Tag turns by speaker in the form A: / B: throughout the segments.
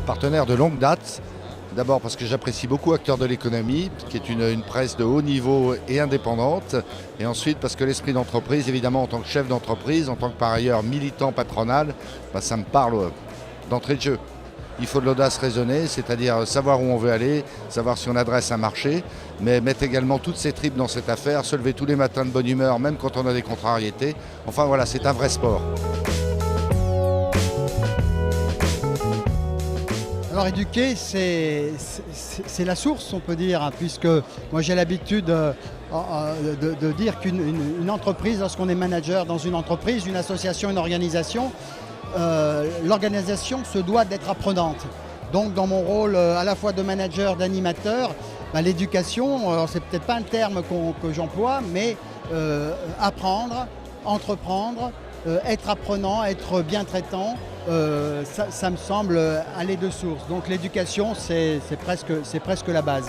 A: partenaire de longue date. D'abord parce que j'apprécie beaucoup Acteurs de l'économie, qui est une presse de haut niveau et indépendante. Et ensuite parce que l'esprit d'entreprise, évidemment en tant que chef d'entreprise, en tant que par ailleurs militant patronal, ça me parle d'entrée de jeu. Il faut de l'audace raisonnée, c'est-à-dire savoir où on veut aller, savoir si on adresse un marché, mais mettre également toutes ses tripes dans cette affaire, se lever tous les matins de bonne humeur, même quand on a des contrariétés. Enfin voilà, c'est un vrai sport.
B: Alors éduquer, c'est la source, on peut dire, hein, puisque moi j'ai l'habitude de dire qu'une entreprise, lorsqu'on est manager dans une entreprise, une association, une organisation, l'organisation se doit d'être apprenante. Donc dans mon rôle à la fois de manager, d'animateur, l'éducation, c'est peut-être pas un terme que j'emploie, mais apprendre, entreprendre, être apprenant, être bien traitant, ça me semble aller de source. Donc l'éducation, c'est presque la base.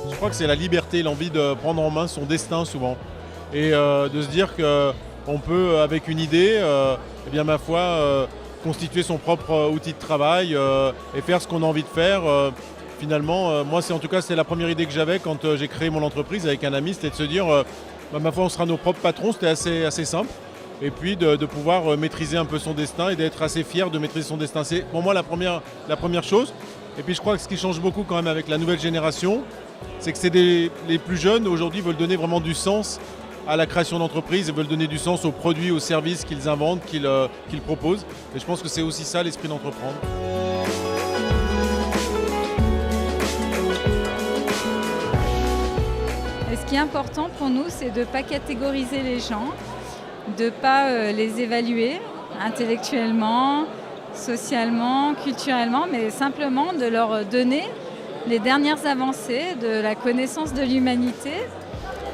C: Je crois que c'est la liberté, l'envie de prendre en main son destin souvent. Et de se dire qu'on peut, avec une idée, ma foi, constituer son propre outil de travail et faire ce qu'on a envie de faire. Finalement, moi, c'est la première idée que j'avais quand j'ai créé mon entreprise avec un ami, c'était de se dire, ma foi, on sera nos propres patrons, c'était assez simple. Et puis de pouvoir maîtriser un peu son destin et d'être assez fier de maîtriser son destin. C'est pour moi la première chose. Et puis je crois que ce qui change beaucoup quand même avec la nouvelle génération, c'est que les plus jeunes aujourd'hui veulent donner vraiment du sens à la création d'entreprises et veulent donner du sens aux produits, aux services qu'ils inventent, qu'ils proposent. Et je pense que c'est aussi ça l'esprit d'entreprendre.
D: Et ce qui est important pour nous, c'est de ne pas catégoriser les gens, de ne pas les évaluer intellectuellement, socialement, culturellement, mais simplement de leur donner les dernières avancées de la connaissance de l'humanité,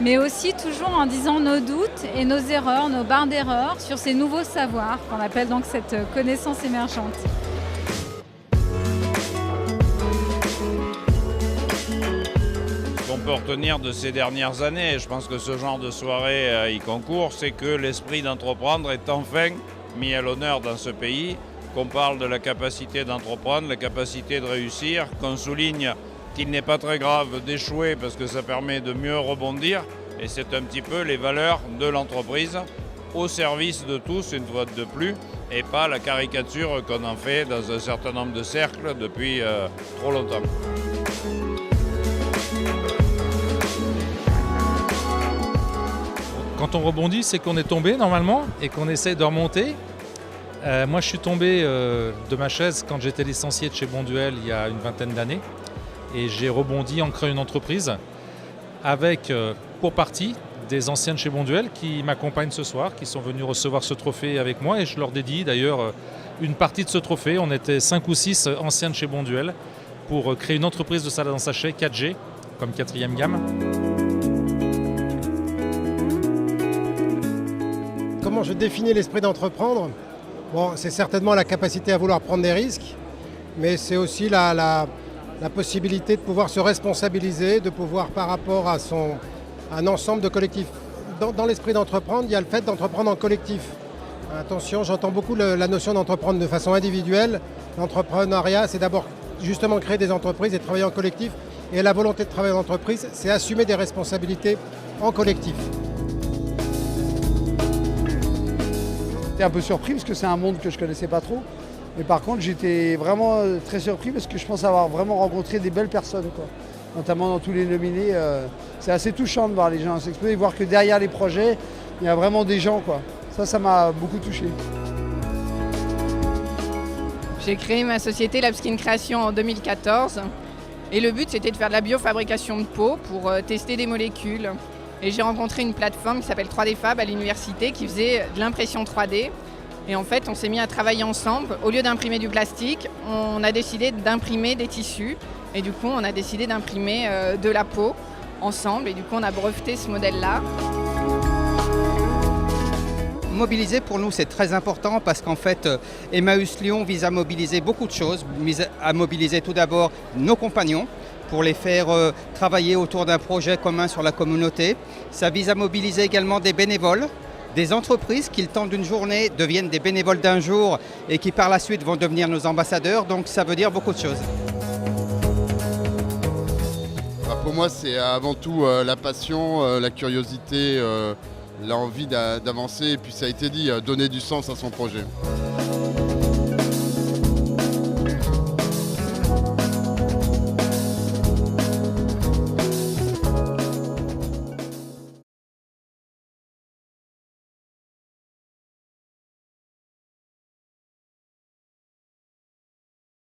D: mais aussi toujours en disant nos doutes et nos erreurs, nos barres d'erreur sur ces nouveaux savoirs qu'on appelle donc cette connaissance émergente.
E: Ce qu'on peut retenir de ces dernières années, et je pense que ce genre de soirée y concourt, c'est que l'esprit d'entreprendre est enfin mis à l'honneur dans ce pays, qu'on parle de la capacité d'entreprendre, la capacité de réussir, qu'on souligne qu'il n'est pas très grave d'échouer parce que ça permet de mieux rebondir. Et c'est un petit peu les valeurs de l'entreprise au service de tous, une fois de plus, et pas la caricature qu'on en fait dans un certain nombre de cercles depuis trop longtemps.
F: Quand on rebondit, c'est qu'on est tombé normalement et qu'on essaie de remonter. Moi, je suis tombé de ma chaise quand j'étais licencié de chez Bonduelle il y a une vingtaine d'années. Et j'ai rebondi en créant une entreprise avec, pour partie, des anciens de chez Bonduelle qui m'accompagnent ce soir, qui sont venus recevoir ce trophée avec moi. Et je leur dédie d'ailleurs une partie de ce trophée. On était 5 ou 6 anciens de chez Bonduelle pour créer une entreprise de salade en sachet 4G, comme 4e gamme.
G: Comment je définis l'esprit d'entreprendre ? Bon, c'est certainement la capacité à vouloir prendre des risques, mais c'est aussi la possibilité de pouvoir se responsabiliser, de pouvoir par rapport à un ensemble de collectifs. Dans l'esprit d'entreprendre, il y a le fait d'entreprendre en collectif. Attention, j'entends beaucoup la notion d'entreprendre de façon individuelle. L'entrepreneuriat, c'est d'abord justement créer des entreprises et travailler en collectif. Et la volonté de travailler en entreprise, c'est assumer des responsabilités en collectif.
H: J'étais un peu surpris parce que c'est un monde que je ne connaissais pas trop. Mais par contre, j'étais vraiment très surpris parce que je pense avoir vraiment rencontré des belles personnes, quoi. Notamment dans tous les nominés. C'est assez touchant de voir les gens s'exprimer, voir que derrière les projets, il y a vraiment des gens, quoi. Ça m'a beaucoup touché.
I: J'ai créé ma société Labskin Création en 2014. Et le but, c'était de faire de la biofabrication de peau pour tester des molécules. Et j'ai rencontré une plateforme qui s'appelle 3D Fab à l'université qui faisait de l'impression 3D. Et en fait, on s'est mis à travailler ensemble. Au lieu d'imprimer du plastique, on a décidé d'imprimer des tissus. Et du coup, on a décidé d'imprimer de la peau ensemble. Et du coup, on a breveté ce modèle-là.
J: Mobiliser, pour nous, c'est très important parce qu'en fait, Emmaüs Lyon vise à mobiliser beaucoup de choses. Vise à mobiliser tout d'abord nos compagnons pour les faire travailler autour d'un projet commun sur la communauté. Ça vise à mobiliser également des bénévoles des entreprises qui, le temps d'une journée, deviennent des bénévoles d'un jour et qui, par la suite, vont devenir nos ambassadeurs. Donc, ça veut dire beaucoup de choses.
K: Pour moi, c'est avant tout la passion, la curiosité, l'envie d'avancer. Et puis, ça a été dit, donner du sens à son projet.